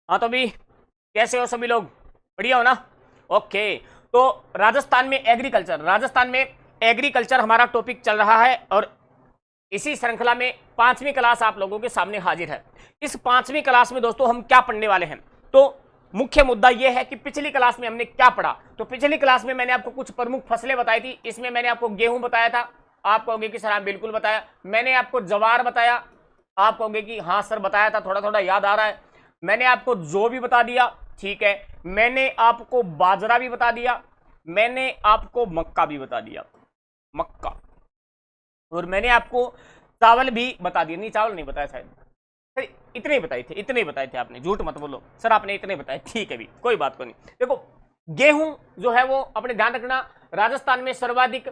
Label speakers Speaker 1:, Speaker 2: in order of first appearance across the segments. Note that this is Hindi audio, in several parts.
Speaker 1: हाँ तो भी कैसे हो सभी लोग, बढ़िया हो ना? ओके, तो राजस्थान में एग्रीकल्चर हमारा टॉपिक चल रहा है और इसी श्रृंखला में 5वीं क्लास आप लोगों के सामने हाजिर है। इस 5वीं क्लास में दोस्तों हम क्या पढ़ने वाले हैं, तो मुख्य मुद्दा यह है कि पिछली क्लास में हमने क्या पढ़ा। तो पिछली क्लास में मैंने आपको कुछ प्रमुख फसलें बताई थी। इसमें मैंने आपको गेहूं बताया था, आप कहोगे कि सर हाँ बिल्कुल बताया। मैंने आपको जवार बताया, आप कहोगे कि हाँ सर बताया था, थोड़ा थोड़ा याद आ रहा है। मैंने आपको जौ भी बता दिया, ठीक है। मैंने आपको बाजरा भी बता दिया, मैंने आपको मक्का भी बता दिया, मक्का। और मैंने आपको चावल भी बता दिया, नहीं चावल नहीं बताया शायद, इतने ही बताए थे, इतने ही बताए थे आपने, झूठ मत बोलो सर आपने इतने बताए, ठीक है भी कोई बात को नहीं। देखो गेहूं जो है वो अपने ध्यान रखना, राजस्थान में सर्वाधिक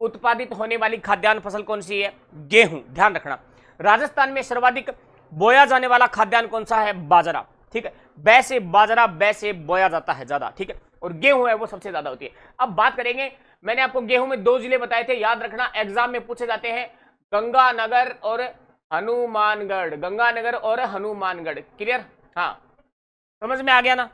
Speaker 1: उत्पादित होने वाली खाद्यान्न फसल कौन सी है? गेहूं। ध्यान रखना राजस्थान में सर्वाधिक बोया जाने वाला खाद्यान्न कौन सा है? बाजरा, ठीक है। वैसे बाजरा वैसे बोया जाता है ज्यादा, ठीक है, और गेहूं है वो सबसे ज्यादा होती है। अब बात करेंगे, मैंने आपको गेहूं में 2 जिले बताए थे, याद रखना एग्जाम में पूछे जाते हैं, गंगानगर और हनुमानगढ़, गंगानगर और हनुमानगढ़। क्लियर? हाँ समझ में आ गया ना?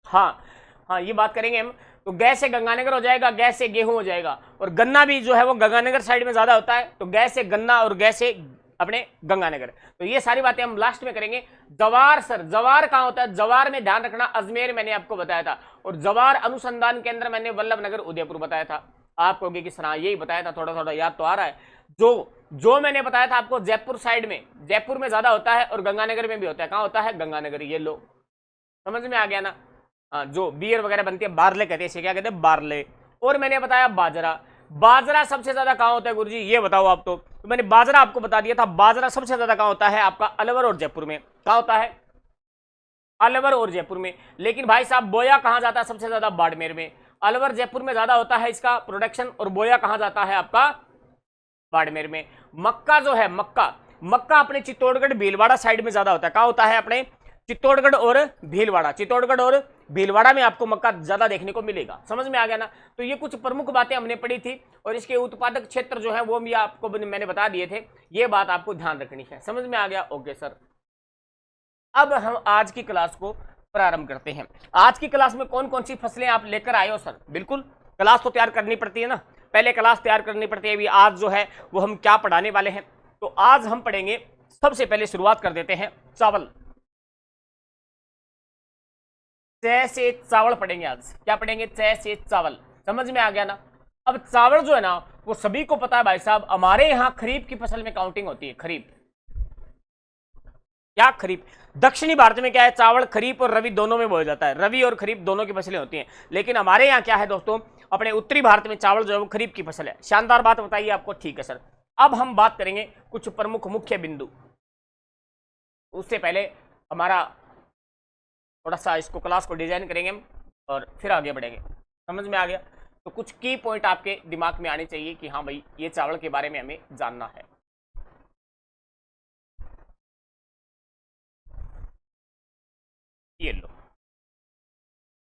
Speaker 1: हाँ हाँ ये बात करेंगे हम। तो गैस से गंगानगर हो जाएगा, गैस से गेहूं हो जाएगा, और गन्ना भी जो है वो गंगानगर साइड में ज्यादा होता है, तो गैस से गन्ना और गैस से अपने गंगानगर। तो ये सारी बातें हम लास्ट में करेंगे। जवार, सर जवार कहाँ होता है? जवार में ध्यान रखना अजमेर मैंने आपको बताया था, और जवार अनुसंधान केंद्र मैंने वल्लभ नगर उदयपुर बताया था। आप कहोगे कि सर हाँ यही बताया था, थोड़ा थोड़ा याद तो आ रहा है। जो मैंने बताया था आपको जयपुर साइड में, जयपुर में ज्यादा होता है और गंगानगर में भी होता है। कहाँ होता है? गंगानगर। ये लो समझ में आ गया ना? हाँ, जो बियर वगैरह बनती है बार्ले कहते हैं, इसे क्या कहते हैं? बार्ले। और मैंने बताया बाजरा, बाजरा सबसे ज्यादा कहाँ होता है गुरुजी ये बताओ आप। तो मैंने बाजरा आपको बता दिया था, बाजरा सबसे ज्यादा कहाँ होता है? आपका अलवर और जयपुर में। कहाँ होता है? अलवर और जयपुर में। लेकिन भाई साहब बोया कहाँ जाता है सबसे ज्यादा? बाड़मेर में। अलवर जयपुर में ज्यादा होता है इसका प्रोडक्शन, और बोया कहाँ जाता है? आपका बाड़मेर में। मक्का जो है, मक्का, मक्का अपने चित्तौड़गढ़ भीलवाड़ा साइड में ज्यादा होता है। कहाँ होता है? अपने चित्तौड़गढ़ और भीलवाड़ा, चित्तौड़गढ़ और भीलवाड़ा में आपको मक्का ज्यादा देखने को मिलेगा। समझ में आ गया ना? तो ये कुछ प्रमुख बातें हमने पढ़ी थी, और इसके उत्पादक क्षेत्र जो है वो भी आपको मैंने बता दिए थे। ये बात आपको ध्यान रखनी है। समझ में आ गया? ओके सर, अब हम आज की क्लास को प्रारंभ करते हैं। आज की क्लास में कौन कौन सी फसलें आप लेकर आए हो? सर बिल्कुल क्लास तो तैयार करनी पड़ती है ना, पहले क्लास तैयार करनी पड़ती है। अभी आज जो है वो हम क्या पढ़ाने वाले हैं, तो आज हम पढ़ेंगे, सबसे पहले शुरुआत कर देते हैं चावल। तय से चावल पढ़ेंगे आज। क्या पढ़ेंगे? तय से चावल। समझ में आ गया ना? अब चावल जो है ना वो सभी को पता है भाई साहब, हमारे यहाँ खरीफ की फसल में काउंटिंग होती है। खरीफ, क्या खरीफ? दक्षिणी भारत में क्या है? चावल खरीफ और रवि दोनों में बोया जाता है, रवि और खरीफ दोनों की फसलें होती हैं। लेकिन हमारे यहाँ क्या है दोस्तों, अपने उत्तरी भारत में चावल जो है वो खरीफ की फसल है। शानदार बात बताइए आपको, ठीक है सर। अब हम बात करेंगे कुछ प्रमुख मुख्य बिंदु। उससे पहले हमारा थोड़ा सा इसको क्लास को डिजाइन करेंगे हम, और फिर आगे बढ़ेंगे। समझ में आ गया? तो कुछ की पॉइंट आपके दिमाग में आने चाहिए कि हाँ भाई ये चावल के बारे में हमें जानना है। ये लो,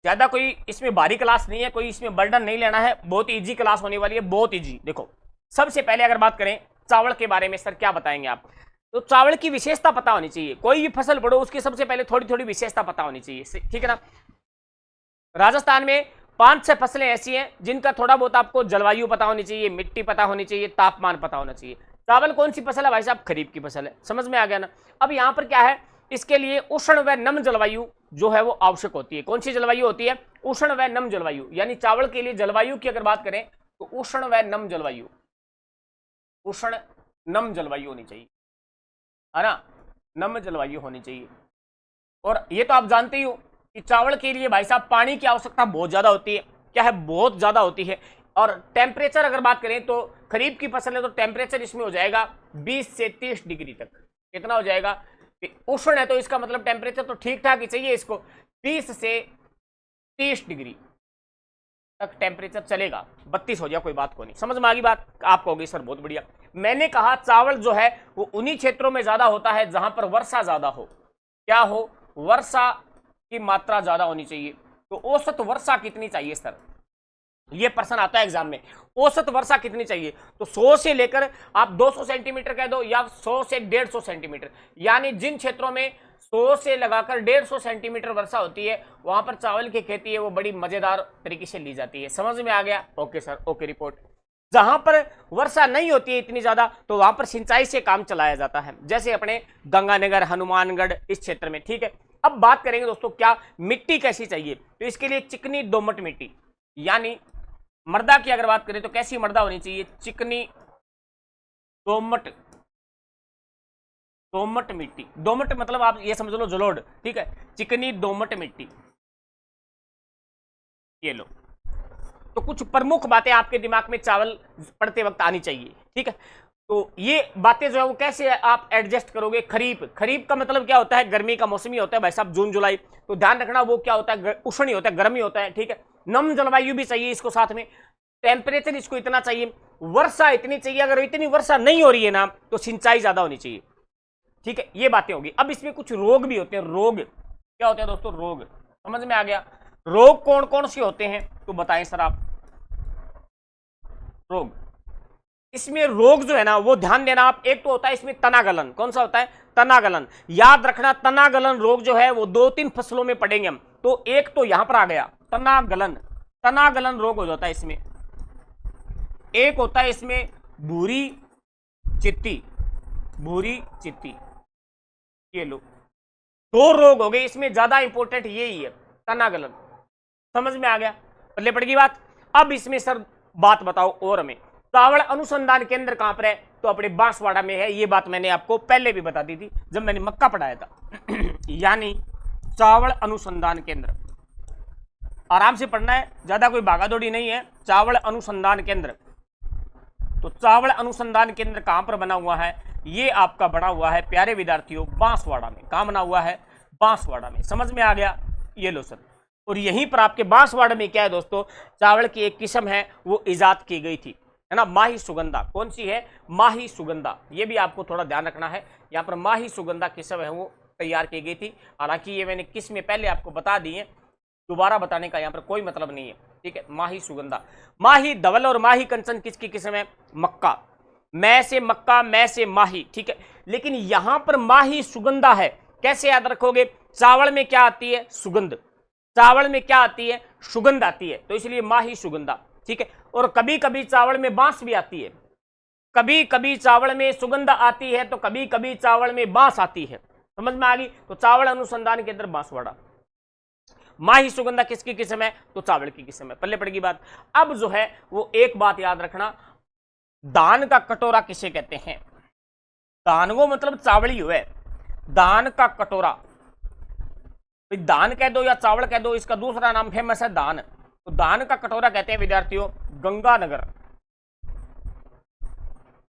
Speaker 1: ज्यादा कोई इसमें भारी क्लास नहीं है, कोई इसमें बर्डन नहीं लेना है, बहुत इजी क्लास होने वाली है, बहुत इजी। देखो सबसे पहले अगर बात करें चावल के बारे में, सर क्या बताएंगे आप? तो चावल की विशेषता पता होनी चाहिए। कोई भी फसल पढ़ो उसकी सबसे पहले थोड़ी थोड़ी विशेषता पता होनी चाहिए, ठीक है ना? राजस्थान में 5-6 फसलें ऐसी हैं जिनका थोड़ा बहुत आपको जलवायु पता होनी चाहिए, मिट्टी पता होनी चाहिए, तापमान पता होना चाहिए। चावल कौन सी फसल है भाई साहब? खरीफ की फसल है। समझ में आ गया ना? अब यहां पर क्या है, इसके लिए उष्ण व नम जलवायु जो है वो आवश्यक होती है। कौन सी जलवायु होती है? उष्ण व नम जलवायु। यानी चावल के लिए जलवायु की अगर बात करें तो उष्ण व नम जलवायु, उष्ण नम जलवायु होनी चाहिए, है ना? नम जलवायु होनी चाहिए। और ये तो आप जानते ही हो कि चावल के लिए भाई साहब पानी की आवश्यकता बहुत ज्यादा होती है। क्या है? बहुत ज्यादा होती है। और टेम्परेचर अगर बात करें तो खरीफ की फसल है तो टेम्परेचर इसमें हो जाएगा 20 से 30 डिग्री तक। कितना हो जाएगा? उष्ण है तो इसका मतलब टेम्परेचर तो ठीक ठाक ही चाहिए इसको, 20 से 30 डिग्री तक टेम्परेचर चलेगा। 32 हो जाए कोई बात को नहीं। समझ में आ गई बात? आपको होगी सर बहुत बढ़िया। मैंने कहा चावल जो है वो उन्हीं क्षेत्रों में ज्यादा होता है जहां पर वर्षा ज्यादा हो। क्या हो? वर्षा की मात्रा ज्यादा होनी चाहिए। तो औसत वर्षा कितनी चाहिए सर? ये प्रश्न आता है एग्जाम में। औसत वर्षा कितनी चाहिए? तो 100 से लेकर आप 200 सेंटीमीटर कह दो, या 100 से 150 सेंटीमीटर। यानी जिन क्षेत्रों में 100 से लगाकर 150 सेंटीमीटर वर्षा होती है, वहां पर चावल की खेती है वो बड़ी मजेदार तरीके से ली जाती है। समझ में आ गया? Okay sir, okay report. जहां पर वर्षा नहीं होती है इतनी ज्यादा, तो वहां पर सिंचाई से काम चलाया जाता है, जैसे अपने गंगानगर, हनुमानगढ़ इस क्षेत्र में। ठीक है, अब बात करेंगे दोस्तों क्या मिट्टी कैसी चाहिए, तो इसके लिए चिकनी दोमट मिट्टी, यानी मृदा की अगर बात करें तो कैसी मृदा होनी चाहिए? चिकनी दोमट, दोमट मिट्टी। दोमट मतलब आप ये समझ लो जलोढ़। ठीक है, चिकनी दोमट मिट्टी, ये लो। तो कुछ प्रमुख बातें आपके दिमाग में चावल पढ़ते वक्त आनी चाहिए। ठीक है, तो ये बातें जो है वो कैसे आप एडजस्ट करोगे? खरीफ, खरीफ का मतलब क्या होता है? गर्मी का मौसम ही होता है भाई साहब, जून जुलाई। तो ध्यान रखना वो क्या होता है? उष्ण ही होता है, गर्मी होता है। ठीक है, नम जलवायु भी चाहिए इसको, साथ में टेम्परेचर इसको इतना चाहिए, वर्षा इतनी चाहिए। अगर इतनी वर्षा नहीं हो रही है ना, तो सिंचाई ज्यादा होनी चाहिए। ठीक है, ये बातें होगी। अब इसमें कुछ रोग भी होते हैं। रोग क्या होते हैं दोस्तों? रोग, समझ में आ गया? रोग कौन कौन से होते हैं तो बताएं सर आप। रोग, इसमें रोग जो है ना वो ध्यान देना आप। एक तो होता है इसमें तनागलन। कौन सा होता है? तनागलन। याद रखना, तनागलन रोग जो है वो 2-3 फसलों में पड़ेंगे हम। तो एक तो यहां पर आ गया तनागलन, तनागलन रोग हो जाता है इसमें। एक होता है इसमें भूरी चित्ती, भूरी चित्ती, ये लो। दो रोग हो गए इसमें, ज्यादा इंपॉर्टेंट यही है, तनागलन। समझ में आ गया? पल्ले पड़ गई बात। अब इसमें सर बात बताओ और हमें, चावल अनुसंधान केंद्र कहां पर है? तो अपने बांसवाड़ा में है। ये बात मैंने आपको पहले भी बता दी थी जब मैंने मक्का पढ़ाया था। यानी चावल अनुसंधान केंद्र, आराम से पढ़ना है, ज्यादा कोई भागादौड़ी नहीं है। चावल अनुसंधान केंद्र, तो चावल अनुसंधान केंद्र कहां पर बना हुआ है? ये आपका बना हुआ है प्यारे विद्यार्थियों बांसवाड़ा में। कहां बना हुआ है? बांसवाड़ा में। समझ में आ गया? ये लो सर। और यहीं पर आपके बांसवाड़ा में क्या है दोस्तों? चावल की एक किस्म है वो इजाद की गई थी, है ना, माही सुगंधा। कौन सी है? माही सुगंधा। ये भी आपको थोड़ा ध्यान रखना है, यहाँ पर माही सुगंधा किस्म है वो तैयार की गई थी। हालांकि ये मैंने किस्में पहले आपको बता दी है, दोबारा बताने का यहाँ पर कोई मतलब नहीं है। ठीक है, माही सुगंधा। माही धवल और माही कंचन किसकी किस्म है? मक्का। मैं से मक्का, मैं से माही। ठीक है, लेकिन यहां पर माही सुगंधा है। कैसे याद रखोगे? चावल में क्या आती है? सुगंध। चावल में क्या आती है? सुगंध आती है, तो इसलिए माही सुगंधा। ठीक है, और कभी कभी चावल में बांस भी आती है। कभी कभी चावल में सुगंध आती है तो कभी कभी चावल में बांस आती है। समझ में आ गई? तो चावल अनुसंधान केंद्र बांसवाड़ा। माही सुगंधा किसकी किस्म है? तो चावल की किस्म है। पल्ले पड़ेगी बात। अब जो है वो एक बात याद रखना, दान का कटोरा किसे कहते हैं? दान वो मतलब चावल ही हुए। दान का कटोरा, दान कह दो या चावल कह दो, इसका दूसरा नाम फेमस है दान। तो दान का कटोरा कहते हैं विद्यार्थियों गंगानगर।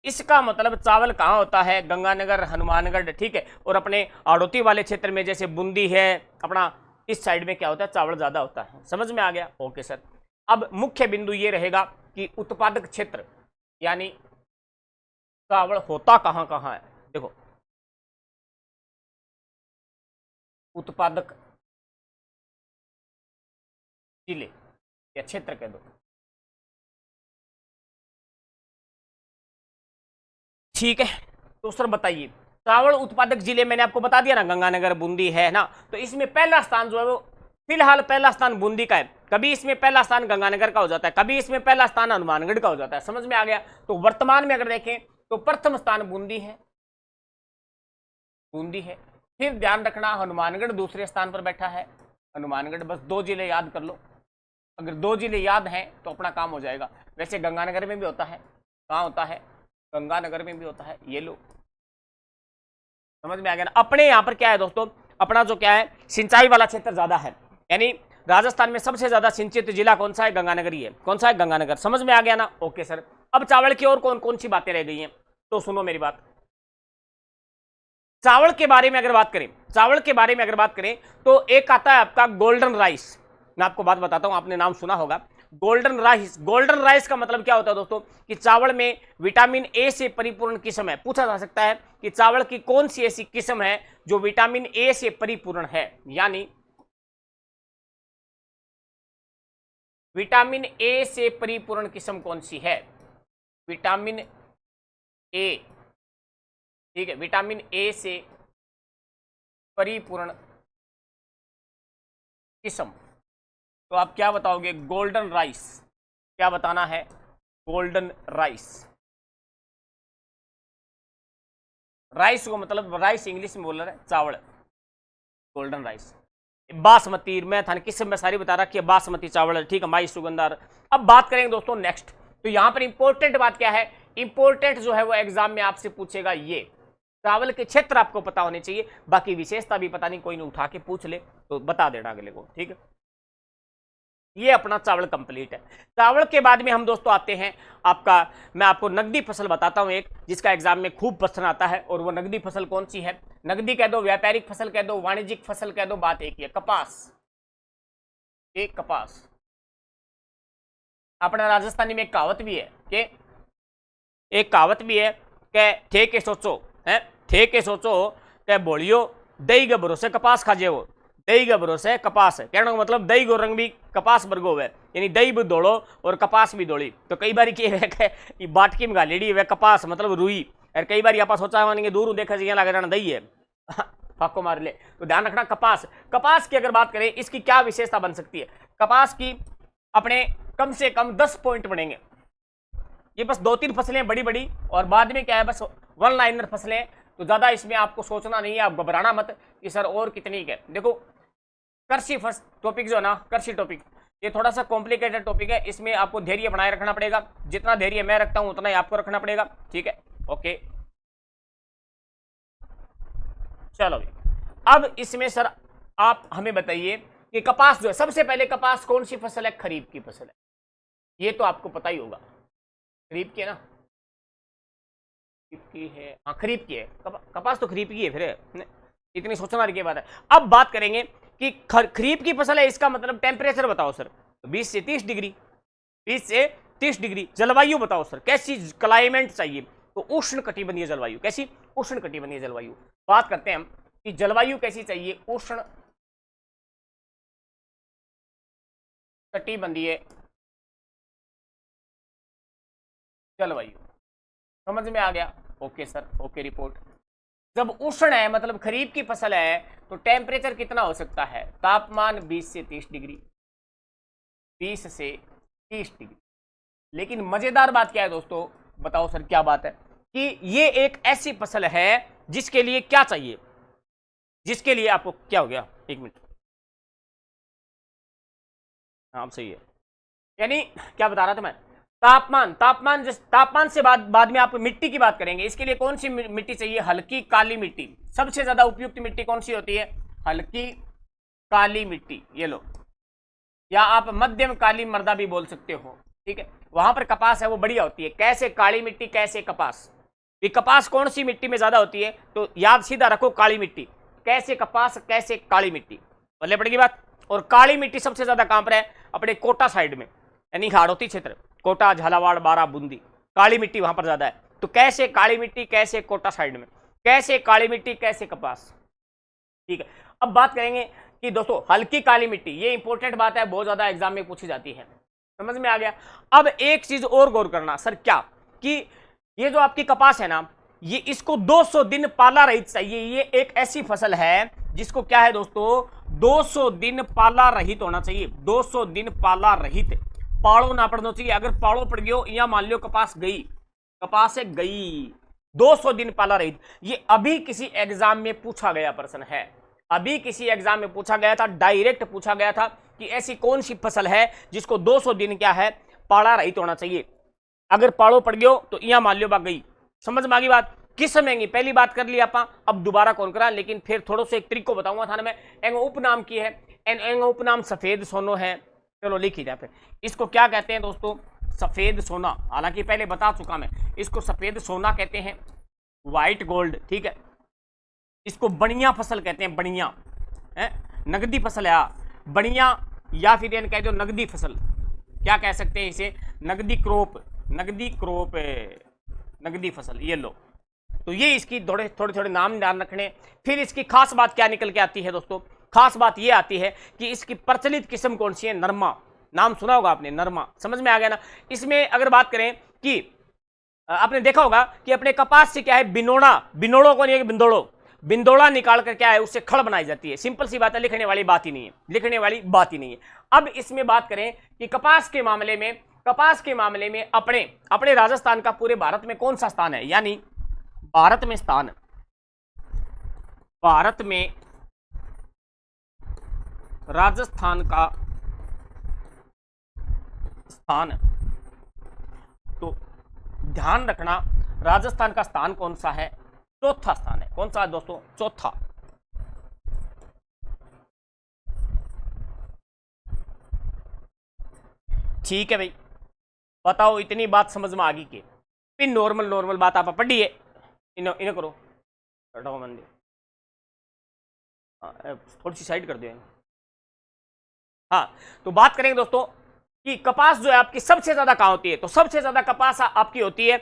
Speaker 1: इसका मतलब चावल कहां होता है? गंगानगर, हनुमानगढ़। ठीक है, और अपने आड़ोती वाले क्षेत्र में जैसे बूंदी है अपना, इस साइड में क्या होता है? चावल ज्यादा होता है। समझ में आ गया? Okay sir. अब मुख्य बिंदु ये रहेगा कि उत्पादक क्षेत्र, यानी चावल होता कहां कहां है। देखो, उत्पादक जिले या क्षेत्र कह दो। ठीक है, तो सर बताइए, चावल उत्पादक जिले मैंने आपको बता दिया ना, गंगानगर, बूंदी है ना। तो इसमें पहला स्थान जो है वो फिलहाल पहला स्थान बूंदी का है। कभी इसमें पहला स्थान गंगानगर का हो जाता है, कभी इसमें पहला स्थान हनुमानगढ़ का हो जाता है। समझ में आ गया? तो वर्तमान में अगर देखें तो प्रथम स्थान बूंदी है, बूंदी है। फिर ध्यान रखना हनुमानगढ़ दूसरे स्थान पर बैठा है, हनुमानगढ़। बस 2 जिले याद कर लो। अगर 2 जिले याद हैं तो अपना काम हो जाएगा। वैसे गंगानगर में भी होता है। कहाँ होता है? गंगानगर में भी होता है। ये लो, समझ में आ गया ना? अपने यहाँ पर क्या है दोस्तों, अपना जो क्या है सिंचाई वाला क्षेत्र ज्यादा है। यानी राजस्थान में सबसे ज्यादा सिंचित जिला कौन सा है? गंगानगर ही है। कौन सा है? गंगानगर। समझ में आ गया ना? Okay sir. अब चावल की और कौन कौन सी बातें रह गई हैं, तो सुनो मेरी बात। चावल के बारे में अगर बात करें, चावल के बारे में अगर बात करें तो एक आता है आपका गोल्डन राइस। मैं आपको बात बताता हूं, आपने नाम सुना होगा गोल्डन राइस। गोल्डन राइस का मतलब क्या होता है दोस्तों कि चावल में विटामिन ए से परिपूर्ण किस्म है। पूछा जा सकता है कि चावल की कौन सी ऐसी किस्म है जो विटामिन ए से परिपूर्ण है, यानी विटामिन ए से परिपूर्ण किस्म कौन सी है? Vitamin A. ठीक है, विटामिन ए से परिपूर्ण किस्म, तो आप क्या बताओगे? Golden rice. क्या बताना है? Golden rice. राइस को मतलब राइस इंग्लिश में बोल रहा है चावल, गोल्डन राइस। बासमती, मैं था किस्म में सारी बता रखी है, बासमती चावल, ठीक है, माई सुगंधार। अब बात करेंगे दोस्तों नेक्स्ट, तो यहां पर इंपॉर्टेंट बात क्या है? इंपॉर्टेंट जो है वो एग्जाम में आपसे पूछेगा, ये चावल के क्षेत्र आपको पता होने चाहिए, बाकी विशेषता भी पता नहीं, कोई नहीं उठा के पूछ ले तो बता देना अगले को, ठीक है। ये अपना चावल कंप्लीट है। चावल के बाद में हम दोस्तों आते हैं आपका, मैं आपको नकदी फसल बताता हूं एक, जिसका एग्जाम में खूब प्रश्न आता है, और वो नकदी फसल कौन सी है? नकदी कह दो, व्यापारिक फसल कह दो, वाणिज्यिक फसल कह दो, बात एक ही है, कपास। एक कपास। अपना राजस्थानी में एक कहावत भी है कि थे के सोचो है, थे के सोचो के बोलियो दही के भरोसे कपास खा जेवो, दही के भरोसे कपास है, कहने का मतलब दही को रंग भी कपास बरगो है, यानी दही भी दौड़ो और कपास भी दौड़ी। तो कई बार ये बाटकी में गालेडी वे कपास मतलब रुई, और कई बार यहाँ सोचा मानेंगे दूर देखा यहाँ लगा रहना दही है फाको मार ले, तो ध्यान रखना कपास। कपास की अगर बात करें इसकी क्या विशेषता बन सकती है? कपास की अपने कम से कम 10 पॉइंट बनेंगे। ये बस 2-3 फसलें बड़ी बड़ी, और बाद में क्या है बस वन लाइनर फसलें, तो ज्यादा इसमें आपको सोचना नहीं है, आप घबराना मत कि सर और कितनी है। देखो कृषि टॉपिक जो है ना, कृषि टॉपिक ये थोड़ा सा कॉम्प्लिकेटेड टॉपिक है, इसमें आपको धैर्य बनाए रखना पड़ेगा, जितना धैर्य मैं रखता हूं उतना ही आपको रखना पड़ेगा, ठीक है, ओके। चलो अब इसमें सर आप हमें बताइए कि कपास जो है, सबसे पहले कपास कौन सी फसल है? खरीफ की फसल है, ये तो आपको पता ही होगा, खरीफ की है ना, खरीफ की है, हाँ खरीफ की है, कपास तो खरीफ की है, फिर इतनी सोचना की बात है। अब बात करेंगे कि खरीफ की फसल है, इसका मतलब टेम्परेचर बताओ सर, 20 से 30 डिग्री, 20 से 30 डिग्री। जलवायु बताओ सर, कैसी क्लाइमेट चाहिए? तो उष्ण कटिबंधीय जलवायु। कैसी? उष्ण कटिबंधीय जलवायु। बात करते हैं हम कि जलवायु कैसी चाहिए? उष्ण कटिबंधीय जलवायु। समझ में आ गया? Okay sir, okay report. जब उष्ण है मतलब खरीफ की फसल है, तो टेम्परेचर कितना हो सकता है? तापमान 20 से 30 डिग्री, 20 से 30 डिग्री। लेकिन मजेदार बात क्या है दोस्तों, बताओ सर क्या बात है, कि ये एक ऐसी फसल है जिसके लिए क्या चाहिए? जिसके लिए आपको क्या हो गया, एक मिनट, हाँ सही है, यानी क्या बता रहा था मैं, तापमान से बाद में आप मिट्टी की बात करेंगे। इसके लिए कौन सी मिट्टी चाहिए? हल्की काली मिट्टी। सबसे ज्यादा उपयुक्त मिट्टी कौन सी होती है? हल्की काली मिट्टी, ये लो, या आप मध्यम काली मृदा भी बोल सकते हो, ठीक है। वहां पर कपास है वो बढ़िया होती है। कैसे काली मिट्टी, कैसे कपास? ये कपास कौन सी मिट्टी में ज्यादा होती है? तो याद सीधा रखो, काली मिट्टी। कैसे कपास, कैसे काली मिट्टी, बल्ले पड़ेगी बात। और काली मिट्टी सबसे ज्यादा कहां पर है? अपने कोटा साइड में, यानी हाड़ौती क्षेत्र, कोटा, झालावाड़, बारा, बूंदी, काली मिट्टी वहां पर ज्यादा है। तो कैसे काली मिट्टी, कैसे कोटा साइड में, कैसे काली मिट्टी, कैसे कपास, ठीक है। अब बात करेंगे कि दोस्तों हल्की काली मिट्टी, ये इंपॉर्टेंट बात है, बहुत ज्यादा एग्जाम में पूछी जाती है, समझ में आ गया। अब एक चीज और गौर करना सर, क्या कि ये जो आपकी कपास है ना, ये इसको 200 दिन पाला रहित चाहिए। ये एक ऐसी फसल है जिसको क्या है दोस्तों, 200 दिन पाला रहित होना चाहिए। 200 दिन पाला रहित, पाड़ो ना पड़ना चाहिए। अगर पाड़ो पड़ गयो, या मान लो कपास गई, कपास है गई, 200 दिन पाला रहित। ये अभी किसी एग्जाम में पूछा गया प्रश्न है, अभी किसी एग्जाम में पूछा गया था, डायरेक्ट पूछा गया था कि ऐसी कौन सी फसल है जिसको 200 दिन क्या है, पाला रहित होना चाहिए। अगर पाड़ो पड़ गयो तो यहां मान लो बात गई। समझ में आ गई बात? किस समय? पहली बात कर ली आप, अब दोबारा कौन करा, लेकिन फिर थोड़ा सा एक ट्रिक को बताऊंगा था ना मैं। एंगो उपनाम की है, एंगो उपनाम सफेद सोनो है। चलो लिखी जाए फिर, इसको क्या कहते हैं दोस्तों? सफेद सोना। हालांकि पहले बता चुका मैं, इसको सफेद सोना कहते हैं, व्हाइट गोल्ड, ठीक है। इसको बढ़िया फसल कहते हैं, बढ़िया है, नगदी फसल है बढ़िया, या फिर कह दो नगदी फसल, क्या कह सकते हैं इसे? नगदी क्रॉप, नगदी क्रॉप, नगदी फसल, ये लो। तो ये इसकी थोड़े थोड़े नाम ध्यान रखने। फिर इसकी खास बात क्या निकल के आती है दोस्तों? खास बात ये आती है कि इसकी प्रचलित किस्म कौन सी है? नरमा। नाम सुना होगा आपने, नरमा। समझ में आ गया ना? इसमें अगर बात करें कि आपने देखा होगा कि अपने कपास से क्या है, बिनोड़ा, बिनोड़ो को नहीं है, बिंदोड़ो, बिंदोड़ा निकाल कर क्या है उससे खड़ बनाई जाती है। सिंपल सी बात है, लिखने वाली बात ही नहीं है, लिखने वाली बात ही नहीं है। अब इसमें बात करें कि कपास के मामले में अपने अपने राजस्थान का पूरे भारत में कौन सा स्थान है, यानी भारत में राजस्थान का स्थान, तो ध्यान रखना राजस्थान का स्थान कौन सा है, चौथा स्थान है। कौन सा है दोस्तों, चौथा। ठीक है भाई, बताओ इतनी बात समझ में आ गई कि फिर नॉर्मल बात आप पढ़िए, इन्हें करो, हटाओ मंदिर, थोड़ी सी साइड कर दो। हाँ, तो बात करेंगे दोस्तों कि कपास जो है आपकी सबसे ज्यादा कहां होती है, तो सबसे ज्यादा कपास आपकी होती है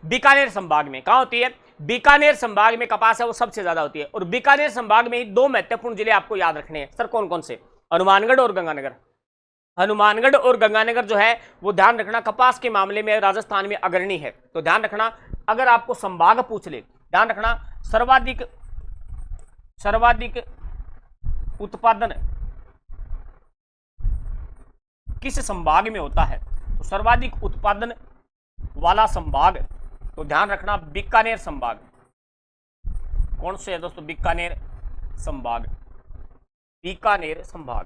Speaker 1: बीकानेर संभाग में। कहां होती है, बीकानेर संभाग में कपास है वो सबसे ज्यादा होती है। और बीकानेर संभाग में ही दो महत्वपूर्ण जिले आपको याद रखने हैं। सर कौन कौन से, हनुमानगढ़ और गंगानगर। हनुमानगढ़ और गंगानगर जो है वो ध्यान रखना कपास के मामले में राजस्थान में अग्रणी है। तो ध्यान रखना, अगर आपको संभाग पूछ ले, ध्यान रखना सर्वाधिक उत्पादन किस संभाग में होता है, तो सर्वाधिक उत्पादन वाला संभाग, तो ध्यान रखना बीकानेर संभाग। कौन से है दोस्तों, बीकानेर संभाग, बीकानेर संभाग।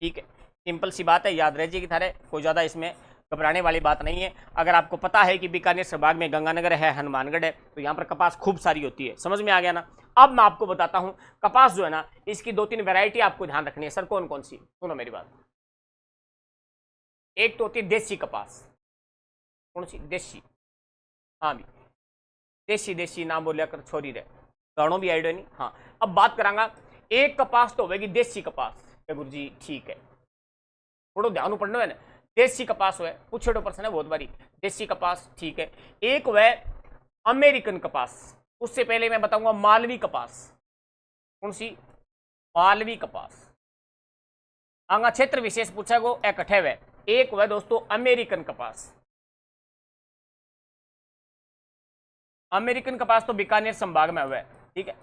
Speaker 1: ठीक है, सिंपल सी बात है, याद रह जाएगी थारे, कोई ज्यादा इसमें घबराने वाली बात नहीं है। अगर आपको पता है कि बीकानेर संभाग में गंगानगर है, हनुमानगढ़ है, तो यहाँ पर कपास खूब सारी होती है। समझ में आ गया ना। अब मैं आपको बताता हूं कपास जो है ना, इसकी दो तीन वैरायटी आपको ध्यान रखनी है। सर कौन कौन सी, सुनो मेरी बात। एक तो होती है देसी कपास। कौन सी, देसी, हाँ भी देसी नाम बोलिया कर छोरी रे, गाणों भी आइडिया नहीं। हाँ, अब बात करांगा, एक कपास तो होगी देसी कपास, गुरु जी ठीक है, थोड़ा ध्यान पढ़ना है ना। देसी कपास है, पूछे प्रश्न है बहुत बारी, देसी कपास ठीक है। एक वह अमेरिकन कपास, उससे पहले मैं बताऊंगा मालवी कपास। कौन सी, मालवी कपास। आगा क्षेत्र विशेष पूछा गो इकट्ठे वह, एक वह दोस्तों अमेरिकन कपास। अमेरिकन कपास तो बीकानेर संभाग में हुआ है, ठीक है।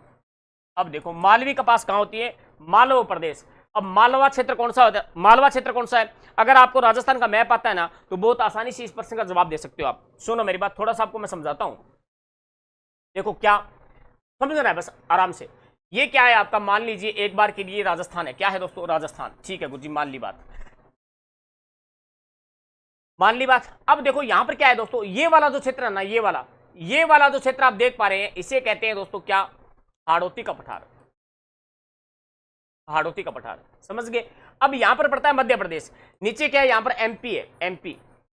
Speaker 1: अब देखो मालवी कपास कहां होती है, मालवा प्रदेश। अब मालवा क्षेत्र कौन सा होता है, मालवा क्षेत्र कौन सा है, अगर आपको राजस्थान का मैप आता है ना तो बहुत आसानी से इस प्रश्न का जवाब दे सकते हो आप। सुनो मेरी बात, थोड़ा सा आपको मैं समझाता हूं। देखो क्या समझ रहा है, बस आराम से। ये क्या है आपका, मान लीजिए एक बार के लिए राजस्थान है। क्या है दोस्तों, राजस्थान, ठीक है गुरुजी, मान ली बात, मान ली बात। अब देखो यहां पर क्या है दोस्तों, ये वाला जो क्षेत्र है ना, ये वाला जो क्षेत्र आप देख पा रहे हैं, इसे कहते हैं दोस्तों क्या, हाड़ौती का पठार। हाड़ौती का पठार, समझ गए। अब यहां पर पड़ता है मध्य प्रदेश, नीचे क्या है, यहां पर एमपी है,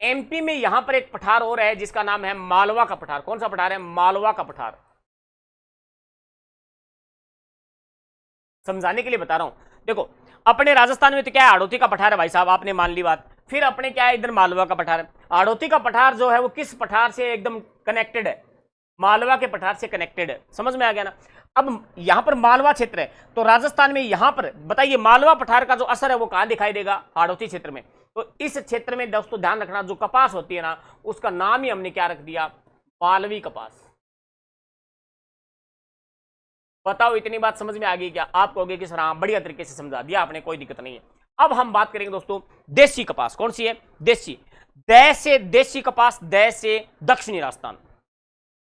Speaker 1: एमपी में यहां पर एक पठार और है जिसका नाम है मालवा का पठार। कौन सा पठार है, मालवा का पठार। समझाने के लिए बता रहा हूं। देखो अपने राजस्थान में तो क्या है, हाड़ौती का पठार है भाई साहब, आपने मान ली बात। फिर अपने क्या है, इधर मालवा का पठार है। हाड़ौती का पठार जो है वो किस पठार से एकदम कनेक्टेड है, मालवा के पठार से कनेक्टेड है। समझ में आ गया ना। अब यहां पर मालवा क्षेत्र है, तो राजस्थान में यहां पर बताइए मालवा पठार का जो असर है वो कहां दिखाई देगा, हाड़ौती क्षेत्र में। तो इस क्षेत्र में दोस्तों ध्यान रखना, जो कपास होती है ना, उसका नाम ही हमने क्या रख दिया, मालवी कपास। बताओ इतनी बात समझ में आ गई क्या, आप कहोगे कि सर हाँ बढ़िया तरीके से समझा दिया आपने, कोई दिक्कत नहीं है। अब हम बात करेंगे दोस्तों देसी कपास। कौन सी है, देसी। दै से देसी कपास, दै से दक्षिणी राजस्थान।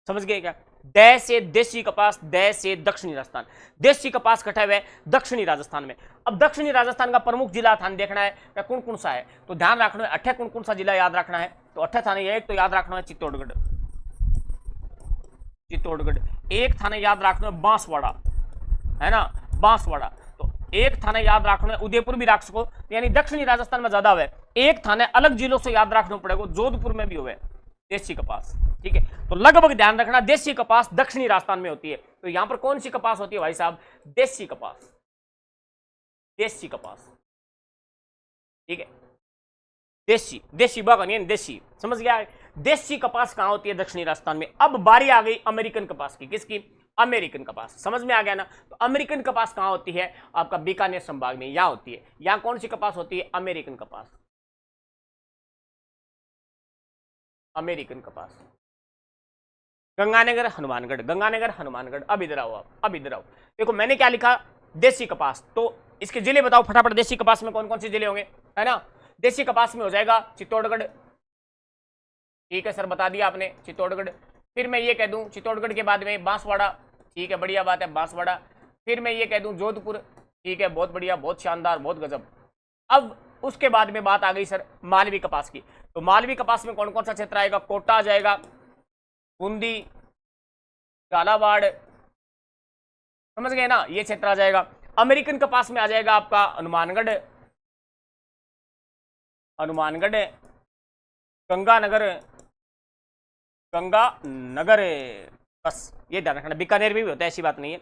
Speaker 1: समझ गए क्या, दै से देसी कपास, दै से दक्षिणी राजस्थान। देसी कपास कटा हुआ है दक्षिणी राजस्थान में। अब दक्षिणी राजस्थान का प्रमुख जिला थान देखना है कौन कौन सा है, तो ध्यान रखना है अट्ठे कौन कौन सा जिला याद रखना है, तो अट्ठे थाने एक तो याद रखना है चित्तौड़गढ़, एक थाने याद रखना है बांसवाड़ा, है ना, बांसवाड़ा। तो एक थाने याद रखना है, उदयपुर भी रख सको, यानी दक्षिणी राजस्थान में ज्यादा हुआ। एक थाने अलग जिलों से याद रखना पड़ेगा, जोधपुर में भी हुआ देसी कपास, ठीक है। तो लगभग ध्यान रखना देसी कपास दक्षिणी राजस्थान में होती है। तो यहां पर कौन सी कपास होती है भाई साहब, देसी कपास, देसी कपास, ठीक है। देसी, देसी बागान देसी, समझ गया। देसी कपास कहां होती है, दक्षिणी राजस्थान में। अब बारी आ गई अमेरिकन कपास की, किसकी, अमेरिकन कपास। समझ में आ गया ना। तो अमेरिकन कपास कहां होती है, आपका बीकानेर संभाग में, यहां होती है। यहां कौन सी कपास होती है, अमेरिकन कपास, अमेरिकन कपास। गंगानगर हनुमानगढ़, गंगानगर हनुमानगढ़। अब इधर आओ, आप अब इधर आओ, देखो मैंने क्या लिखा, देसी कपास। तो इसके जिले बताओ फटाफट, देसी कपास में कौन कौन से जिले होंगे, है ना। देसी कपास में हो जाएगा चित्तौड़गढ़, ठीक है सर बता दिया आपने, चित्तौड़गढ़। फिर मैं ये कह दूं चित्तौड़गढ़ के बाद में बांसवाड़ा, ठीक है बढ़िया बात है बांसवाड़ा। फिर मैं ये कह दूं जोधपुर, ठीक है बहुत बढ़िया, बहुत शानदार, बहुत गजब। अब उसके बाद में बात आ गई सर मालवी कपास की। तो मालवी कपास में कौन कौन सा क्षेत्र आएगा, कोटा आ जाएगा, बूंदी, झालावाड़, समझ गए ना, ये क्षेत्र आ जाएगा। अमेरिकन कपास में आ जाएगा आपका हनुमानगढ़, हनुमानगढ़, गंगानगर, गंगानगर, बस ये ध्यान रखना। बीकानेर में भी होता है, ऐसी बात नहीं है,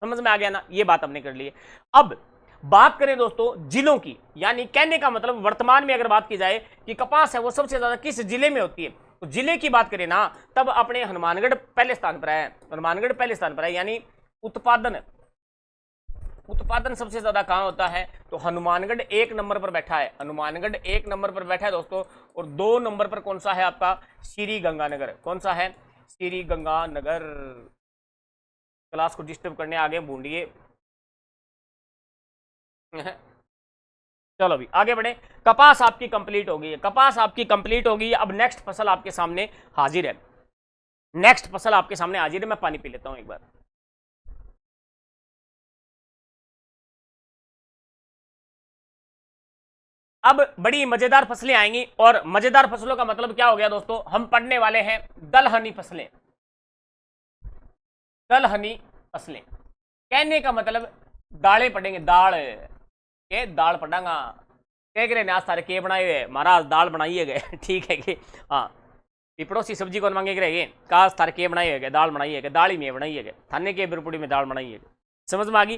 Speaker 1: समझ में आ गया ना, ये बात हमने कर ली है। अब बात करें दोस्तों जिलों की, यानी कहने का मतलब वर्तमान में अगर बात की जाए कि कपास है वो सबसे ज्यादा किस जिले में होती है, तो जिले की बात करें ना तब अपने हनुमानगढ़ पहले स्थान पर है, हनुमानगढ़ पहले स्थान पर है। यानी उत्पादन, उत्पादन सबसे ज्यादा कहां होता है, तो हनुमानगढ़ 1 नंबर पर बैठा है, हनुमानगढ़ 1 नंबर पर बैठा है दोस्तों। और 2 नंबर पर कौन सा है आपका, श्री गंगानगर, कौन सा है, श्री गंगानगर। क्लास को डिस्टर्ब करने आगे बूंदिए चलो अभी आगे बढ़े। कपास आपकी कंप्लीट हो गई है, कपास आपकी कंप्लीट हो गई है। अब नेक्स्ट फसल आपके सामने हाजिर है, नेक्स्ट फसल आपके सामने हाजिर है। मैं पानी पी लेता हूं एक बार। अब बड़ी मजेदार फसलें आएंगी, और मजेदार फसलों का मतलब क्या हो गया दोस्तों, हम पढ़ने वाले हैं दलहनी फसलें, दलहनी फसलें कहने का मतलब दालें पढ़ेंगे, दाल के दाल पढ़ांगा, कह रहे आज सारे के बनाए हुए महाराज दाल बनाइए गए ठीक है कि हाँ पड़ोसी सब्जी कौन मांगे रहेंगे, काश थारे के बनाइए गए दाल बनाइए गए, दाल ही में बनाइए गए, थाने के बिरपुड़ी में दाल बनाइए, समझ में आ गई।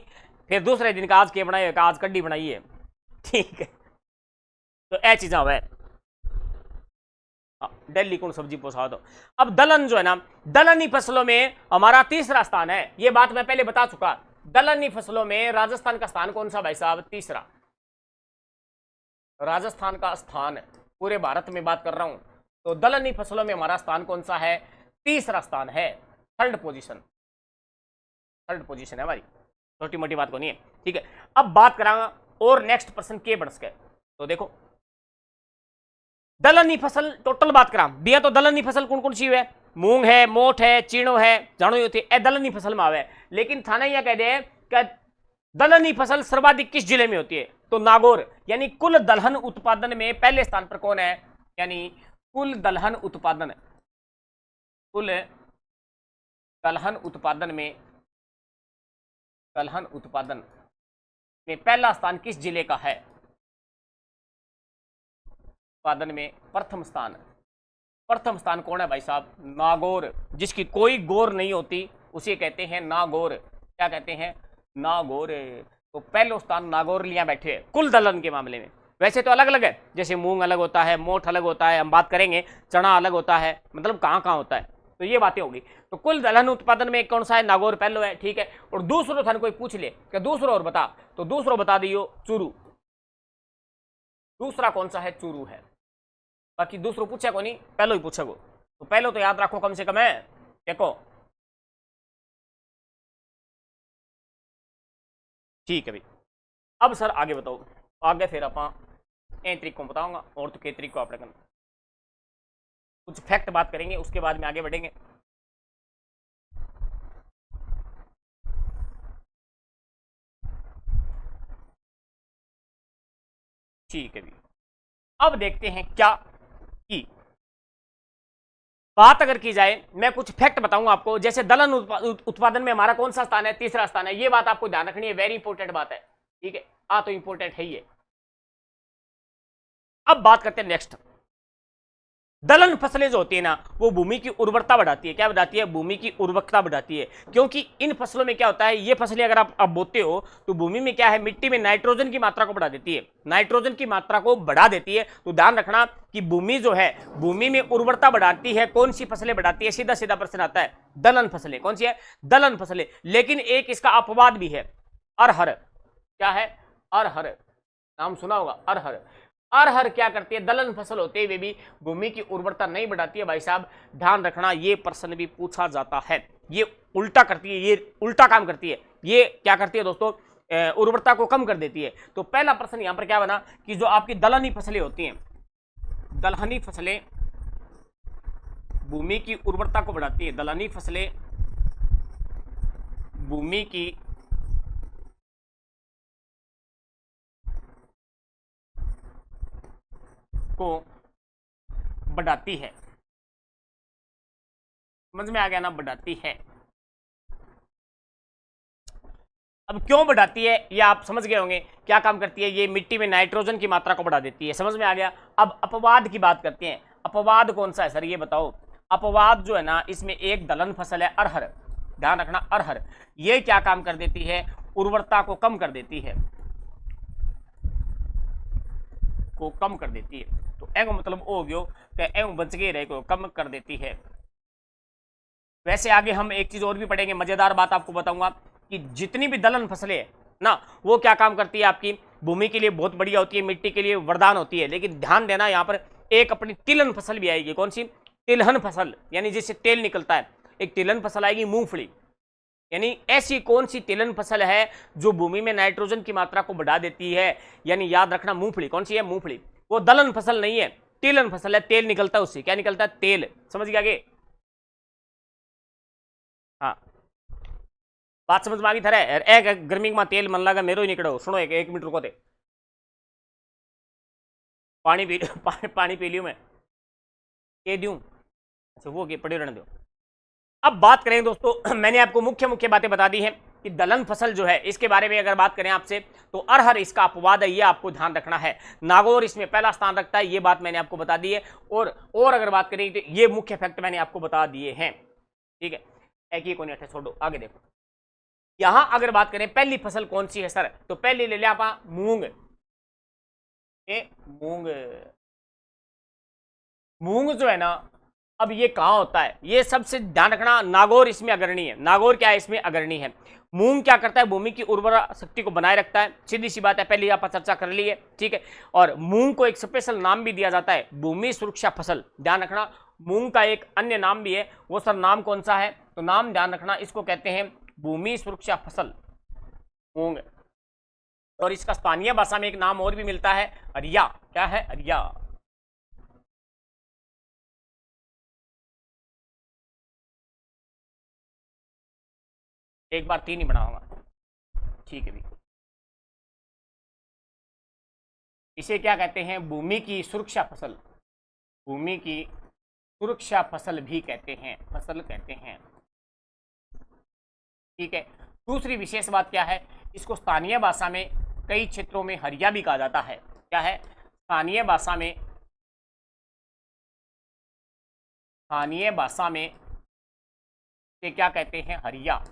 Speaker 1: फिर दूसरे दिन का आज के बनाइए, आज कड्डी बनाइए, ठीक है। तो ए चीज़ा हुआ है, दिल्ली को सब्जी पोसा दो। अब दलहन जो है ना, दलहनी फसलों में हमारा तीसरा स्थान है, ये बात मैं पहले बता चुका। दलहनी फसलों में राजस्थान का स्थान कौन सा भाई साहब, तीसरा। राजस्थान का स्थान, पूरे भारत में बात कर रहा हूं, तो दलहनी फसलों में हमारा स्थान कौन सा है, तीसरा स्थान है, थर्ड पोजीशन, थर्ड पोजीशन है हमारी, छोटी मोटी बात को नहीं है, ठीक है। अब बात करांगा और नेक्स्ट पर्सन के बढ़ सके, तो देखो दलहनी फसल टोटल बात करा दिया, तो दलहनी फसल कौन कौन सी है, मूंग है, मोठ है, चीणो है, जानो ये थे ए दलहनी फसल में आवे। लेकिन थाना यह कह दे कि दलहनी फसल सर्वाधिक किस जिले में होती है, तो नागौर। यानी कुल दलहन उत्पादन में पहले स्थान पर कौन है, यानी कुल दलहन उत्पादन, कुल दलहन उत्पादन में, दलहन उत्पादन में पहला स्थान किस जिले का है, उत्पादन में प्रथम स्थान, प्रथम स्थान कौन है भाई साहब, नागौर। जिसकी कोई गौर नहीं होती उसे कहते हैं नागौर, क्या कहते हैं, नागौर। तो पहला स्थान नागौर लिया बैठे हैं कुल दलहन के मामले में। वैसे तो अलग अलग है, जैसे मूंग अलग होता है, मोठ अलग होता है, हम बात करेंगे चना अलग होता है, मतलब कहाँ कहाँ होता है, तो ये बातें होगी। तो कुल दलहन उत्पादन में कौन सा है, नागौर पहलो है, ठीक है। और दूसरो थाने कोई पूछ ले कि दूसरो और बता, तो दूसरो बता दियो चूरू, दूसरा कौन सा है, चूरू है। बाकी दूसरो पूछे को नहीं, पहलो ही पूछेगो, तो पहलो तो याद रखो कम से कम है, देखो ठीक है भाई। अब सर आगे बताओ, आगे फिर आप तरीकों बताऊंगा, और तो कई तरीकों आप कुछ फैक्ट बात करेंगे, उसके बाद में आगे बढ़ेंगे। ठीक है भाई, अब देखते हैं क्या की बात अगर की जाए, मैं कुछ फैक्ट बताऊंगा आपको। जैसे दलहन उत्पादन में हमारा कौन सा स्थान है, तीसरा स्थान है, ये बात आपको ध्यान रखनी है, वेरी इंपॉर्टेंट बात है, ठीक है। तो इंपॉर्टेंट है ये। अब बात करते हैं नेक्स्ट, दलहन फसलें जो होती है ना, वो भूमि की उर्वरता बढ़ाती है, क्या बढ़ाती है, भूमि की उर्वरता बढ़ाती है। क्योंकि इन फसलों में क्या होता है, ये फसलें अगर आप बोते हो तो भूमि में क्या है, मिट्टी में नाइट्रोजन की मात्रा को बढ़ा देती है, नाइट्रोजन की मात्रा को बढ़ा देती है। तो ध्यान रखना कि भूमि जो है, भूमि में उर्वरता बढ़ाती है, कौन सी फसलें बढ़ाती है, सीधा सीधा प्रश्न आता है, दलहन फसलें। कौन सी है, दलहन फसलें। लेकिन एक इसका अपवाद भी है, अरहर। क्या है, अरहर, नाम सुना होगा, अरहर। अरहर क्या करती है, दलहन फसल होते हुए भी भूमि की उर्वरता नहीं बढ़ाती है। भाई साहब ध्यान रखना, ये प्रश्न भी पूछा जाता है। ये उल्टा करती है, ये उल्टा काम करती है। ये क्या करती है दोस्तों, उर्वरता को कम कर देती है। तो पहला प्रश्न यहां पर क्या बना कि जो आपकी दलहनी फसलें होती हैं, दलहनी फसलें भूमि की उर्वरता को बढ़ाती है। दलहनी फसलें भूमि की को बढ़ाती है। समझ में आ गया ना, बढ़ाती है। अब क्यों बढ़ाती है ये आप समझ गए होंगे। क्या काम करती है, ये मिट्टी में नाइट्रोजन की मात्रा को बढ़ा देती है। समझ में आ गया। अब अपवाद की बात करते हैं। अपवाद कौन सा है सर, ये बताओ। अपवाद जो है ना, इसमें एक दलहन फसल है अरहर। ध्यान रखना, अरहर ये क्या काम कर देती है, उर्वरता को कम कर देती है, को कम कर देती है। तो एगो मतलब ओ गयो कि एगो बच गए रहे को कम कर देती है। वैसे आगे हम एक चीज और भी पढ़ेंगे, मजेदार बात आपको बताऊंगा कि जितनी भी दलहन फसलें है ना, वो क्या काम करती है, आपकी भूमि के लिए बहुत बढ़िया होती है, मिट्टी के लिए वरदान होती है। लेकिन ध्यान देना, यहाँ पर एक अपनी तिलहन फसल भी आएगी। कौन सी, तिलहन फसल, यानी जिससे तेल निकलता है। एक तिलहन फसल आएगी मूंगफली। यानी ऐसी कौन सी तिलहन फसल है जो भूमि में नाइट्रोजन की मात्रा को बढ़ा देती है। यानी याद रखना, मूंगफली। कौन सी है, मूंगफली। वो दलहन फसल नहीं है, तिलहन फसल है। तेल निकलता है उससे। क्या निकलता है, तेल। समझ गया आगे। हाँ, बात समझ में आ गई थारे। एक गर्मी में तेल मन लगा मेरो ही निकलो। सुनो एक मिनट रुको थे, पानी पी पानी पी लियो मैं, के दूं। अच्छा वो के पड़े रहने दो। अब बात करें दोस्तों, मैंने आपको मुख्य मुख्य बातें बता दी हैं कि दलहन फसल जो है इसके बारे में अगर बात करें आपसे, तो अरहर इसका अपवाद है, ये आपको ध्यान रखना है। नागौर इसमें पहला स्थान रखता है, ये बात मैंने आपको बता दी है। और अगर बात करें तो ये मुख्य फैक्ट मैंने आपको बता दिए हैं। ठीक है, एक ही कोने छोड़ो, आगे देखो। यहां अगर बात करें पहली फसल कौन सी है सर, तो पहले ले लिया आप मूंग। मूंग, मूंग जो है ना, अब ये कहां होता है, ये सबसे ध्यान रखना। नागौर इसमें अग्रणी है। नागौर क्या है, इसमें अग्रणी है। मूंग क्या करता है, भूमि की उर्वरा शक्ति को बनाए रखता है। सीधी सी बात है, पहले आप चर्चा कर ली है। ठीक है, और मूंग को एक स्पेशल नाम भी दिया जाता है, भूमि सुरक्षा फसल। ध्यान रखना, मूंग का एक अन्य नाम भी है, वो सर नाम कौन सा है, तो नाम ध्यान रखना, इसको कहते हैं भूमि सुरक्षा फसल, मूंग। और इसका स्थानीय भाषा में एक नाम और भी मिलता है, अरिया। क्या है, अरिया। एक बार 3 ही बनाऊंगा, ठीक है भी। इसे क्या कहते हैं, भूमि की सुरक्षा फसल। भूमि की सुरक्षा फसल भी कहते हैं, फसल कहते हैं। ठीक है, दूसरी विशेष बात क्या है, इसको स्थानीय भाषा में कई क्षेत्रों में हरिया भी कहा जाता है। क्या है, स्थानीय भाषा में, स्थानीय भाषा में ये क्या कहते हैं, हरिया।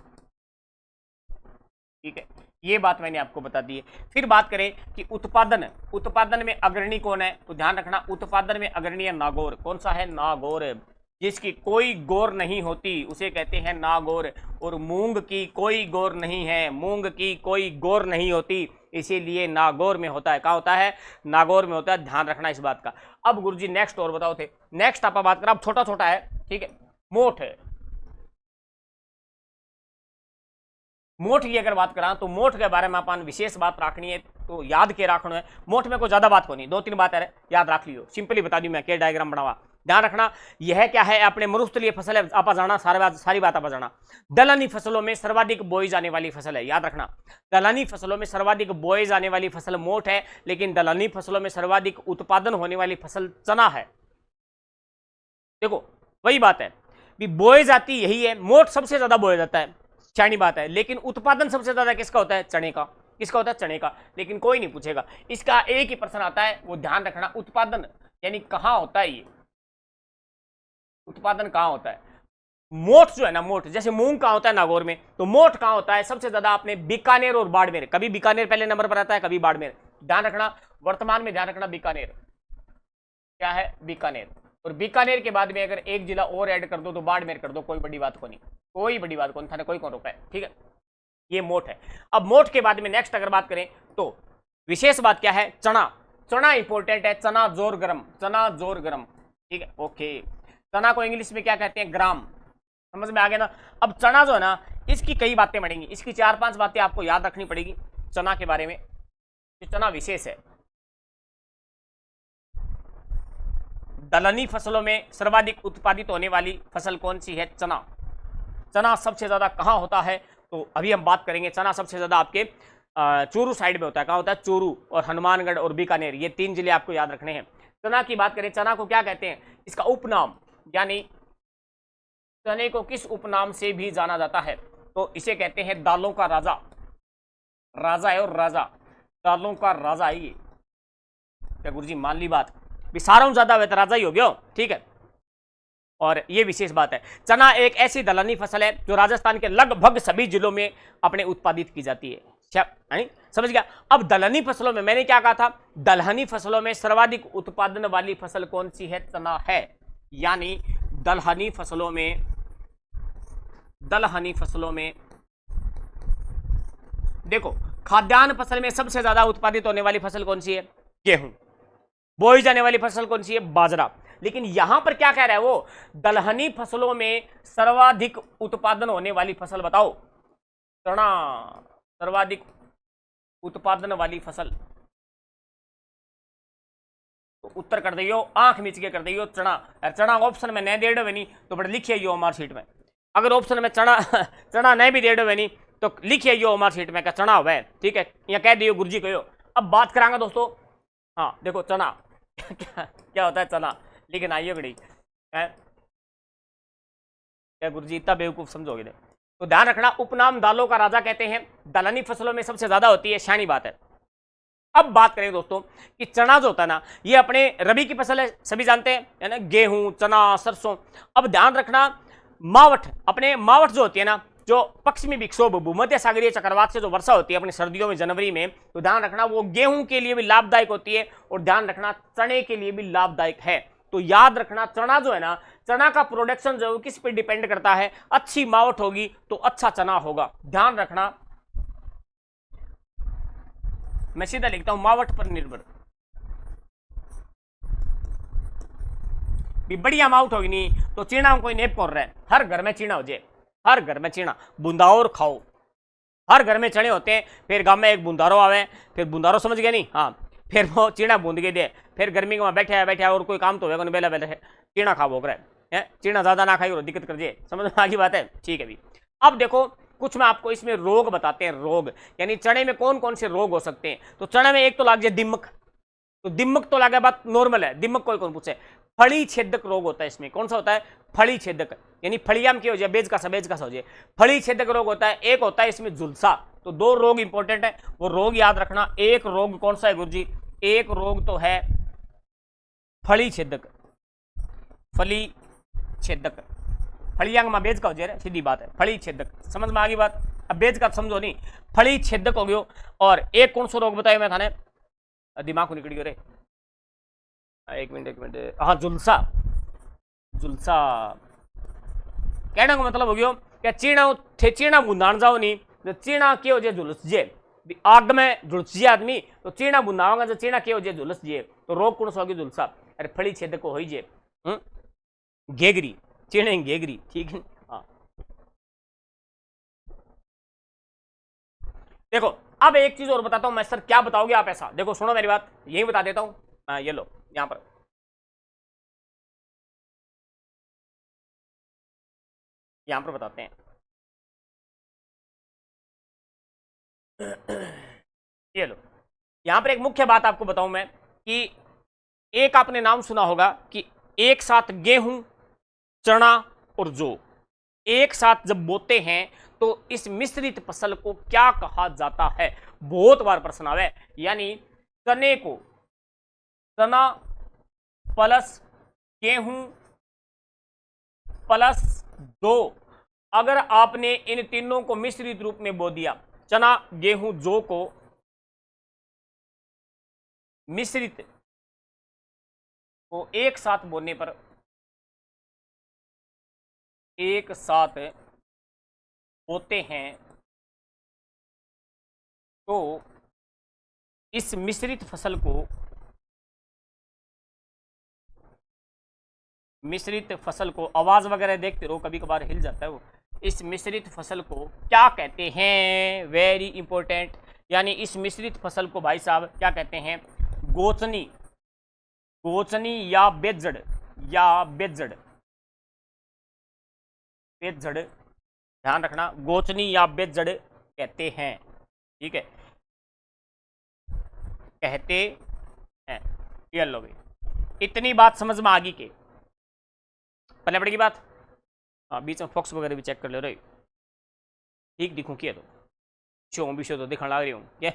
Speaker 1: ठीक है, ये बात मैंने आपको बता दी है। फिर बात करें कि उत्पादन, उत्पादन में अग्रणी कौन है, तो ध्यान रखना, उत्पादन में अग्रणी है नागौर। कौन सा है, नागौर। जिसकी कोई गौर नहीं होती उसे कहते हैं नागौर। और मूंग की कोई गौर नहीं है, मूंग की कोई गौर नहीं होती, इसीलिए नागौर में होता है। कहाँ होता है, नागौर में होता है। ध्यान रखना इस बात का। अब गुरुजी नेक्स्ट और बताओ थे, नेक्स्ट आप बात करें, अब छोटा छोटा है। ठीक है, मोठ है। मोठ की अगर बात करा तो मोठ के बारे में अपन विशेष बात रखनी है, तो याद के रखना है। मोठ में कोई ज्यादा बात को नहीं, 2-3 बात है, याद रख लियो। सिंपली बता दी मैं क्या डायग्राम बनावा। ध्यान रखना, यह क्या है, अपने मरुस्थलीय फसल है। आप जाना सारी बात आप जाना। दलहनी फसलों में सर्वाधिक बोई जाने वाली फसल है। याद रखना, दलहनी फसलों में सर्वाधिक बोई जाने वाली फसल मोठ है, लेकिन दलहनी फसलों में सर्वाधिक उत्पादन होने वाली फसल चना है। देखो वही बात है, बोए जाती यही है, मोठ सबसे ज्यादा बोया जाता है, चाइनी बात है। लेकिन उत्पादन सबसे ज्यादा किसका होता है, चने का। किसका होता है, चने का। लेकिन कोई नहीं पूछेगा, इसका एक ही प्रश्न आता है, वो ध्यान रखना, उत्पादन यानी कहां होता है, ये उत्पादन कहां होता है। मोठ जो है ना, मोठ जैसे मूंग कहां होता है, नागौर में, तो मोठ कहां होता है सबसे ज्यादा, आपने बीकानेर और बाड़मेर। कभी बीकानेर पहले नंबर पर आता है, कभी बाड़मेर। ध्यान रखना, वर्तमान में ध्यान रखना, बीकानेर। क्या है, बीकानेर। और बीकानेर के बाद में अगर एक जिला और ऐड कर दो तो बाड़मेर कर दो, कोई बड़ी बात को नहीं, कोई बड़ी बात को नहीं, थाने कोई कौन रोका है। ठीक है, ये मोठ है। अब मोठ के बाद में नेक्स्ट अगर बात करें तो विशेष बात क्या है, चना। चना इंपॉर्टेंट है, चना जोर गरम, चना जोर गरम, ठीक है, ओके। चना को इंग्लिश में क्या कहते हैं? ग्राम। समझ में आ गया ना? अब चना जो है ना, इसकी कई बातें पड़ेंगी, इसकी 4-5 बातें आपको याद रखनी पड़ेगी चना के बारे में। चना विशेष है। दलहनी फसलों में सर्वाधिक उत्पादित होने वाली फसल कौन सी है? चना। चना सबसे ज्यादा कहाँ होता है? तो अभी हम बात करेंगे। चना सबसे ज्यादा आपके चूरू साइड में होता है। कहाँ होता है? चूरू और हनुमानगढ़ और बीकानेर, ये 3 जिले आपको याद रखने हैं। चना की बात करें, चना को क्या कहते हैं? इसका उपनाम, यानी चने को किस उपनाम से भी जाना जाता है? तो इसे कहते हैं दालों का राजा। राजा है, और राजा, दालों का राजा है ये। क्या गुरु जी मान ली बात? विसारों ज्यादा हुआ तो राजा ही हो गया, ठीक है। और ये विशेष बात है। चना एक ऐसी दलहनी फसल है जो राजस्थान के लगभग सभी जिलों में अपने उत्पादित की जाती है। समझ गया? अब दलहनी फसलों में मैंने क्या कहा था? दलहनी फसलों में सर्वाधिक उत्पादन वाली फसल कौन सी है? चना है। यानी दलहनी फसलों में देखो, खाद्यान्न फसल में सबसे ज्यादा उत्पादित होने वाली फसल कौन सी है? गेहूं। बोई जाने वाली फसल कौन सी है? बाजरा। लेकिन यहां पर क्या कह रहा है वो? दलहनी फसलों में सर्वाधिक उत्पादन होने वाली फसल बताओ। चना सर्वाधिक उत्पादन वाली फसल, तो उत्तर कर दियो, आंख मीच के कर दियो चना। चना ऑप्शन में नहीं दे डो नहीं तो बड़े लिखिए यो हमारी शीट में। अगर ऑप्शन में चना चना नहीं भी दे डो नहीं तो लिखिए यो हमारी शीट में का चना हुआ है, ठीक है, या कह दियो गुरुजी कहो। अब बात करांगा दोस्तों। हाँ देखो चना क्या होता है? चना, लेकिन आइए घड़ी है क्या गुरुजी इतना बेवकूफ समझोगे? तो ध्यान रखना, उपनाम दालों का राजा कहते हैं, दलहनी फसलों में सबसे ज्यादा होती है, शानी बात है। अब बात करें दोस्तों कि चना जो होता है ना, ये अपने रबी की फसल है, सभी जानते हैं, है ना? गेहूं, चना, सरसों। अब ध्यान रखना, मावठ, अपने मावठ जो होती है ना, जो पश्चिमी विक्षोभ भूमध्य सागरीय चक्रवात से जो वर्षा होती है अपनी सर्दियों में जनवरी में, तो ध्यान रखना वो गेहूं के लिए भी लाभदायक होती है, और ध्यान रखना चने के लिए भी लाभदायक है। तो याद रखना, चना जो है ना, चना का प्रोडक्शन जो है किस पे डिपेंड करता है? अच्छी मावठ होगी तो अच्छा चना होगा। ध्यान रखना, मैं सीधा लिखता हूं, मावठ पर निर्भर। भी बढ़िया मावठ होगी नहीं तो चीना कोई नेप कर रहा है। हर घर में चीना हो जाए, हर घर में चीना, बुंदाओर खाओ। हर घर में चने होते हैं, फिर गांव में एक बुंदारो आवे, फिर बुंदारो समझ गए नहीं? हाँ, फिर वो चीना बूंद के दे, फिर गर्मी में बैठे और कोई काम तो होगा नहीं, बेला बेला चीना खा भोग रहा है। चीना ज्यादा ना खाई और दिक्कत कर जाए, समझ में आगे बात है, ठीक है भी। अब देखो कुछ मैं आपको इसमें रोग बताते हैं, रोग यानी चने में कौन कौन से रोग हो सकते हैं। तो चने में एक तो लाग जाए दिमक, तो दिमक तो लागे, बात नॉर्मल है, दिमक कोई कौन पूछे। फली छेदक रोग होता है इसमें, कौन सा होता है? फली छेदक, यानी फलिया में क्या हो जाए? बेज का हो जाए, फली छेदक रोग होता है। एक होता है इसमें झुलसा। तो 2 रोग इंपॉर्टेंट है, वो रोग याद रखना। एक रोग कौन सा है गुरुजी? एक रोग तो है फली छेदक, फली छेदक, फलियांग में बेज का हो जाए, सीधी बात है, फली छेदक, समझ में आ गई बात? अब बेज का समझो नहीं, फली छेदक हो गयो। और एक कौन सा रोग बताया मैं थाने, दिमाग को निकल गयो रे, एक मिनट, हाँ झुलसा। झुलसा कहने का मतलब हो गयो क्या? चीना बुंदान जाओ नहीं तो चीना के हो जाए झुलस जे, आग में झुलस जे आदमी, तो चीना बुंदावांगा जो चीना के हो जाए झुलस जे, तो रोग कौन सा हो गया? झुलसा। अरे फली छेदक को हो जे घेगरी, चीने घेगरी, ठीक है। हाँ देखो, अब एक चीज और बताता हूं मैं। सर क्या बताओगे आप? ऐसा देखो, सुनो मेरी बात, यही बता देता हूं। ये लो यहां पर, बताते हैं। ये लो, यहां पर एक मुख्य बात आपको बताऊं मैं कि एक आपने नाम सुना होगा कि एक साथ गेहूं, चना और जौ एक साथ जब बोते हैं तो इस मिश्रित फसल को क्या कहा जाता है? बहुत बार प्रश्न आवे। यानी चने को, चना प्लस गेहूं प्लस जौ, अगर आपने इन तीनों को मिश्रित रूप में बो दिया, चना गेहूं जौ को मिश्रित को एक साथ बोने पर, एक साथ होते हैं, तो इस मिश्रित फसल को मिश्रित फसल को, आवाज वगैरह देखते रहो, कभी कभार हिल जाता है वो। इस मिश्रित फसल को क्या कहते हैं? Very important. यानी इस मिश्रित फसल को भाई साहब क्या कहते हैं? गोचनी, गोचनी या बेजड़, या बेजड़, बेजड़, ध्यान रखना, गोचनी या बेजड़ कहते हैं। ठीक है, कहते हैं। ये लो भाई, इतनी बात समझ में आ गई के पहले पड़ेगी बात। हाँ, बीच में फॉक्स वगैरह भी चेक कर ले रहे, ठीक दिखूं किया तो शो भी शो तो दिखा लग रही हूँ ये।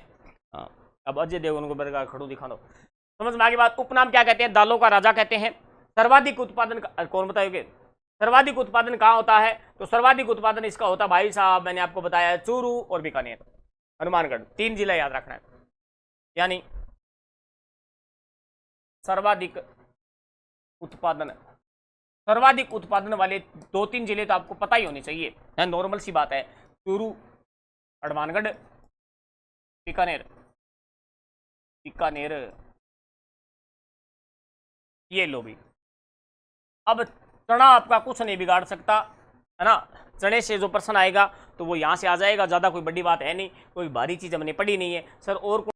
Speaker 1: हाँ, अब अजय देवगन को बरगा खड़ू दिखा दो, समझ में आ गई बात। उपनाम क्या कहते हैं? दालों का राजा कहते हैं। सर्वाधिक उत्पादन कौन बताओगे? सर्वाधिक उत्पादन कहाँ होता है? तो सर्वाधिक उत्पादन इसका होता भाई साहब, मैंने आपको बताया, चूरू और बीकानेर, हनुमानगढ़, 3 जिला याद रखना है। यानी सर्वाधिक उत्पादन, सर्वाधिक उत्पादन वाले 2-3 जिले तो आपको पता ही होने चाहिए, है नॉर्मल सी बात है। चूरू, हनुमानगढ़, बीकानेर, बीकानेर, ये लो भी। अब चना आपका कुछ नहीं बिगाड़ सकता, है ना। चने से जो प्रश्न आएगा तो वो यहाँ से आ जाएगा, ज़्यादा कोई बड़ी बात है नहीं, कोई भारी चीज़ हमने पढ़ी नहीं है सर। और